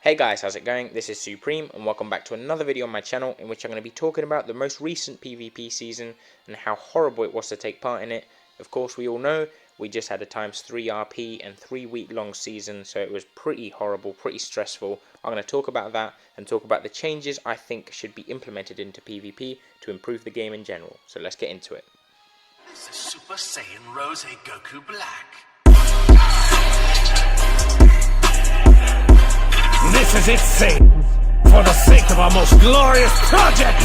Hey guys, how's it going? This is Supreme and welcome back to another video on my channel in which I'm going to be talking about the most recent PvP season and how horrible it was to take part in it. Of course, we all know we just had a ×3 RP and 3-week long season, so it was pretty horrible, pretty stressful. I'm going to talk about that and talk about the changes I think should be implemented into PvP to improve the game in general. So let's get into it. This is Super Saiyan Rose Goku Black. This is it, Satan. For the sake of our most glorious project,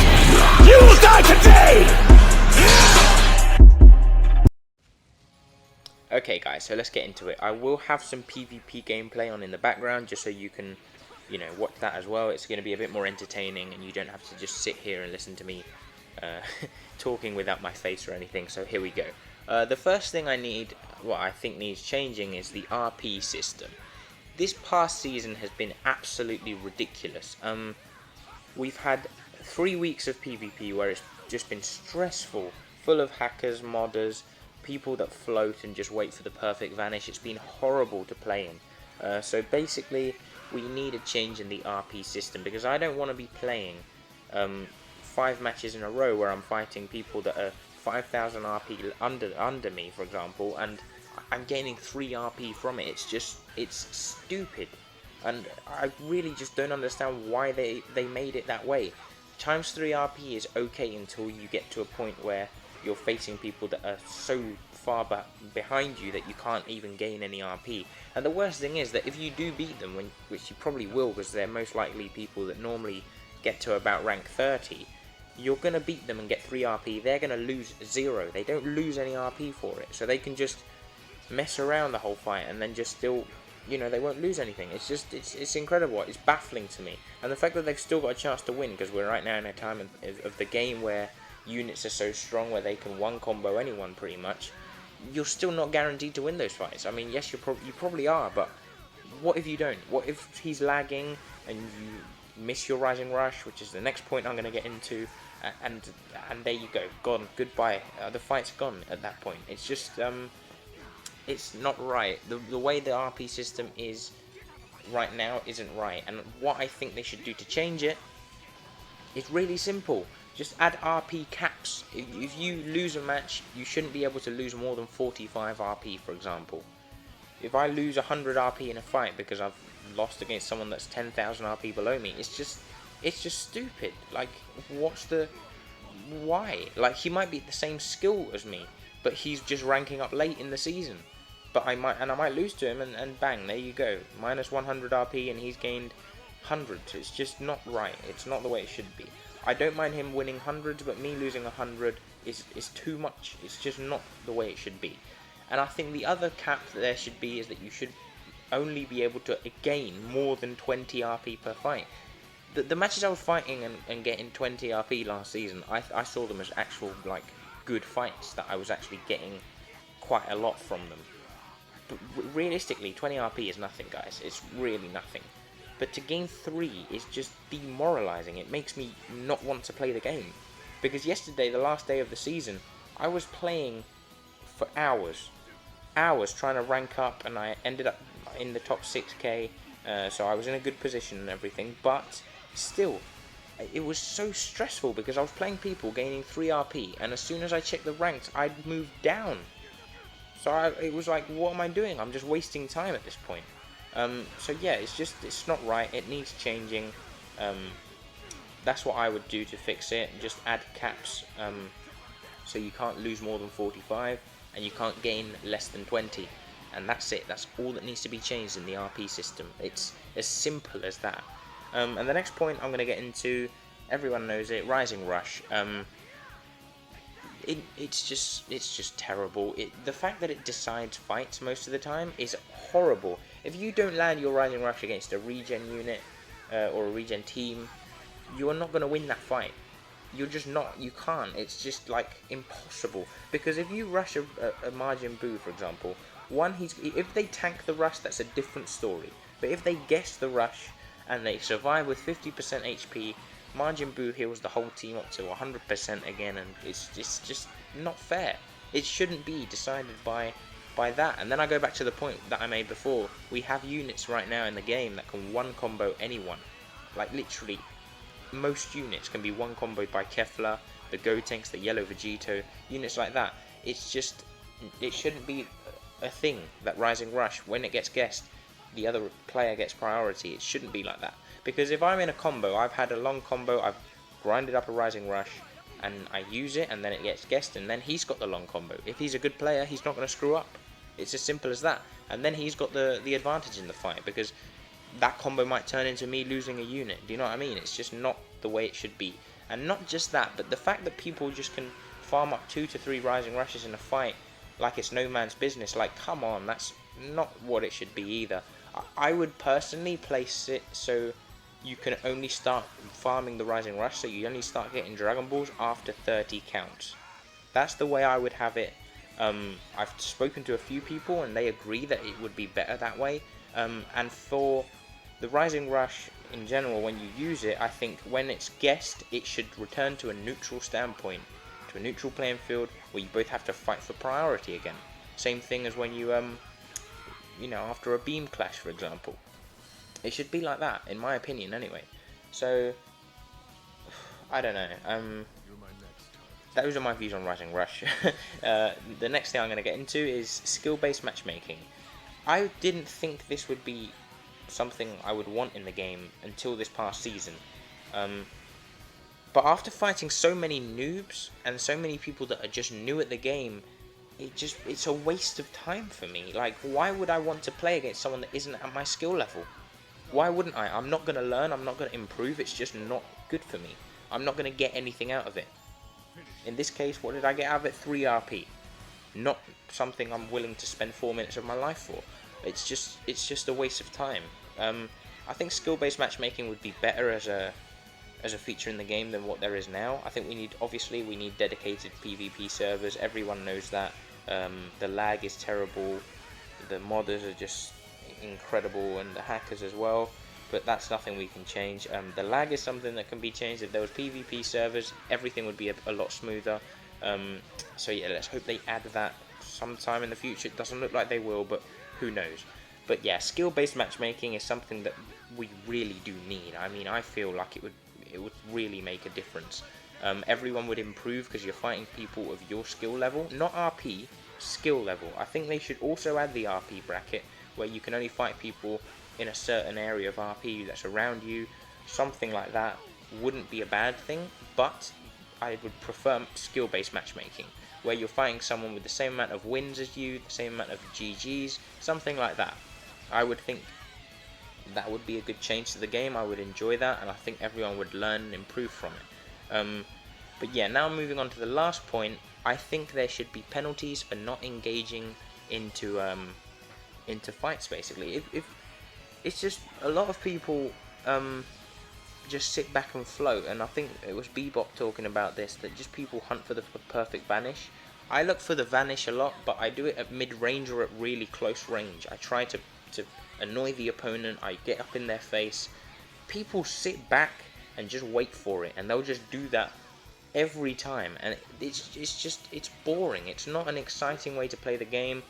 you will die today! Okay guys, so let's get into it. I will have some PvP gameplay on in the background just so you can, watch that as well. It's going to be a bit more entertaining and you don't have to just sit here and listen to me talking without my face or anything. So here we go. The first thing what I think needs changing is the RP system. This past season has been absolutely ridiculous. We've had 3 weeks of PvP where it's just been stressful, full of hackers, modders, people that float and just wait for the perfect vanish. It's been horrible to play in. So basically, we need a change in the RP system because I don't want to be playing 5 matches in a row where I'm fighting people that are 5,000 RP under me, for example, and I'm gaining 3 RP from it. It's stupid, and I really just don't understand why they made it that way. ×3 RP is okay until you get to a point where you're facing people that are so far behind you that you can't even gain any RP. And the worst thing is that if you do beat them, which you probably will because they're most likely people that normally get to about rank 30, you're going to beat them and get 3 RP. They're going to lose 0. They don't lose any RP for it, so they can just mess around the whole fight and then just still, they won't lose anything. It's incredible. It's baffling to me. And the fact that they've still got a chance to win, because we're right now in a time of the game where units are so strong where they can one combo anyone pretty much, you're still not guaranteed to win those fights. I mean, yes, you probably are, but what if you don't? What if he's lagging and you miss your Rising Rush, which is the next point I'm going to get into, and there you go, gone, goodbye. The fight's gone at that point. It's just it's not right. The way the RP system is right now isn't right, and what I think they should do to change it is really simple. Just add RP caps. If you lose a match, you shouldn't be able to lose more than 45 RP, for example. If I lose 100 RP in a fight because I've lost against someone that's 10,000 RP below me, it's just stupid. Like, why? Like, he might be the same skill as me, but he's just ranking up late in the season. But I might lose to him, and bang, there you go, minus 100 RP, and he's gained hundreds. It's just not right. It's not the way it should be. I don't mind him winning hundreds, but me losing 100 is too much. It's just not the way it should be. And I think the other cap that there should be is that you should only be able to gain more than 20 RP per fight. The matches I was fighting and getting 20 RP last season, I saw them as actual, like, good fights that I was actually getting quite a lot from them. But realistically, 20 RP is nothing, guys. It's really nothing. But to gain 3 is just demoralizing. It makes me not want to play the game. Because yesterday, the last day of the season, I was playing for hours. Hours trying to rank up, and I ended up in the top 6k. So I was in a good position and everything. But still, it was so stressful because I was playing people gaining 3 RP. And as soon as I checked the ranks, I'd moved down. So it was like, what am I doing? I'm just wasting time at this point. So yeah, it's not right. It needs changing. That's what I would do to fix it. Just add caps, so you can't lose more than 45 and you can't gain less than 20. And that's it. That's all that needs to be changed in the RP system. It's as simple as that. And the next point I'm going to get into, everyone knows it, Rising Rush. It's just terrible. The fact that it decides fights most of the time is horrible. If you don't land your Rising Rush against a regen unit or a regen team, you are not going to win that fight. You're just not. You can't. It's just like impossible. Because if you rush a Majin Buu, for example, if they tank the rush, that's a different story. But if they guess the rush and they survive with 50% HP, Majin Buu heals the whole team up to 100% again, and it's just not fair. It shouldn't be decided by by that. And then I go back to the point that I made before. We have units right now in the game that can one combo anyone. Like literally, most units can be one comboed by Kefla, the Gotenks, the Yellow Vegito, units like that. It's just, it shouldn't be a thing that Rising Rush, when it gets guessed, the other player gets priority. It shouldn't be like that. Because if I'm in a combo, I've had a long combo, I've grinded up a Rising Rush, and I use it, and then it gets guessed, and then he's got the long combo. If he's a good player, he's not going to screw up. It's as simple as that. And then he's got the advantage in the fight, because that combo might turn into me losing a unit. Do you know what I mean? It's just not the way it should be. And not just that, but the fact that people just can farm up 2 to 3 Rising Rushes in a fight like it's no man's business, like, come on, that's not what it should be either. I would personally place it so you can only start farming the Rising Rush, so you only start getting Dragon Balls after 30 counts. That's the way I would have it. I've spoken to a few people and they agree that it would be better that way. And for the Rising Rush in general, when you use it, I think when it's guessed, it should return to a neutral standpoint, to a neutral playing field where you both have to fight for priority again. Same thing as when you, you know, after a beam clash, for example. It should be like that, in my opinion, anyway. So, I don't know. Those are my views on Rising Rush. The next thing I'm going to get into is skill-based matchmaking. I didn't think this would be something I would want in the game until this past season. But after fighting so many noobs and so many people that are just new at the game, it's a waste of time for me. Like, why would I want to play against someone that isn't at my skill level? Why wouldn't I? I'm not going to learn, I'm not going to improve, it's just not good for me. I'm not going to get anything out of it. In this case, what did I get out of it? 3 RP. Not something I'm willing to spend 4 minutes of my life for. It's just a waste of time. I think skill-based matchmaking would be better as a feature in the game than what there is now. I think we need dedicated PvP servers. Everyone knows that. The lag is terrible. The modders are just incredible, and the hackers as well. But that's nothing we can change. The lag is something that can be changed. If there was PvP servers, everything would be a lot smoother. So yeah, let's hope they add that sometime in the future. It doesn't look like they will, but who knows. But yeah, skill-based matchmaking is something that we really do need. I mean, I feel like it would really make a difference. Everyone would improve because you're fighting people of your skill level, not RP, skill level. I think they should also add the RP bracket where you can only fight people in a certain area of RP that's around you. Something like that wouldn't be a bad thing, but I would prefer skill-based matchmaking where you're fighting someone with the same amount of wins as you, the same amount of GGs, something like that. I would think that would be a good change to the game. I would enjoy that, and I think everyone would learn and improve from it. But yeah, now moving on to the last point, I think there should be penalties for not engaging into fights. Basically, if it's just a lot of people just sit back and float, and I think it was Bebop talking about this, that just people hunt for the perfect vanish. I look for the vanish a lot, but I do it at mid-range or at really close range. I try to annoy the opponent, I get up in their face. People sit back and just wait for it, and they'll just do that every time, and it's boring. It's not an exciting way to play the game.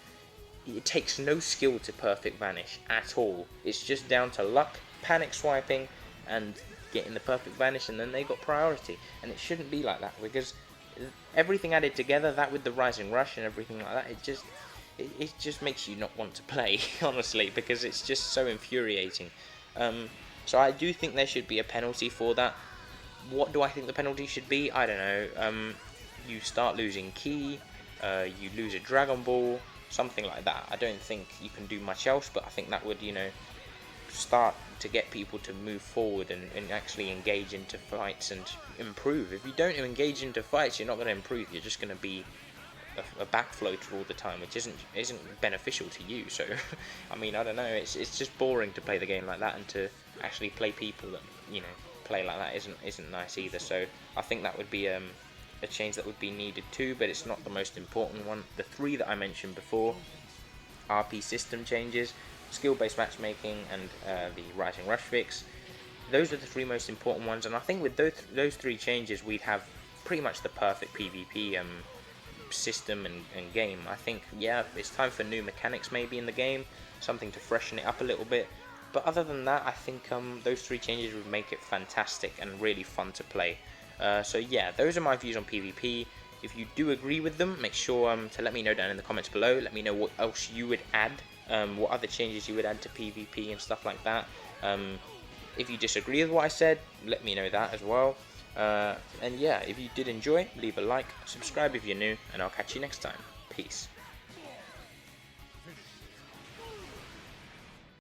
It takes no skill to perfect vanish at all. It's just down to luck, panic swiping, and getting the perfect vanish, and then they got priority. And it shouldn't be like that, because everything added together, that with the Rising Rush and everything like that, it just makes you not want to play, honestly, because it's just so infuriating. So I do think there should be a penalty for that. What do I think the penalty should be? I don't know. You start losing ki, you lose a Dragon Ball, something like that. I don't think you can do much else, but I think that would, you know, start to get people to move forward and actually engage into fights and improve. If you don't engage into fights, you're not going to improve. You're just going to be a backfloater all the time, which isn't beneficial to you. So I mean, I don't know, it's just boring to play the game like that, and to actually play people that, you know, play like that isn't nice either. So I think that would be a change that would be needed too, but it's not the most important one. The 3 that I mentioned before, RP system changes, skill-based matchmaking, and the Rising Rush fix, those are the 3 most important ones. And I think with those 3 changes, we'd have pretty much the perfect PvP system and game. I think, yeah, it's time for new mechanics maybe in the game, something to freshen it up a little bit. But other than that, I think those 3 changes would make it fantastic and really fun to play. So yeah, those are my views on PvP. If you do agree with them, make sure to let me know down in the comments below. Let me know what else you would add, what other changes you would add to PvP and stuff like that. If you disagree with what I said, let me know that as well. And yeah, if you did enjoy, leave a like, subscribe if you're new, and I'll catch you next time. Peace.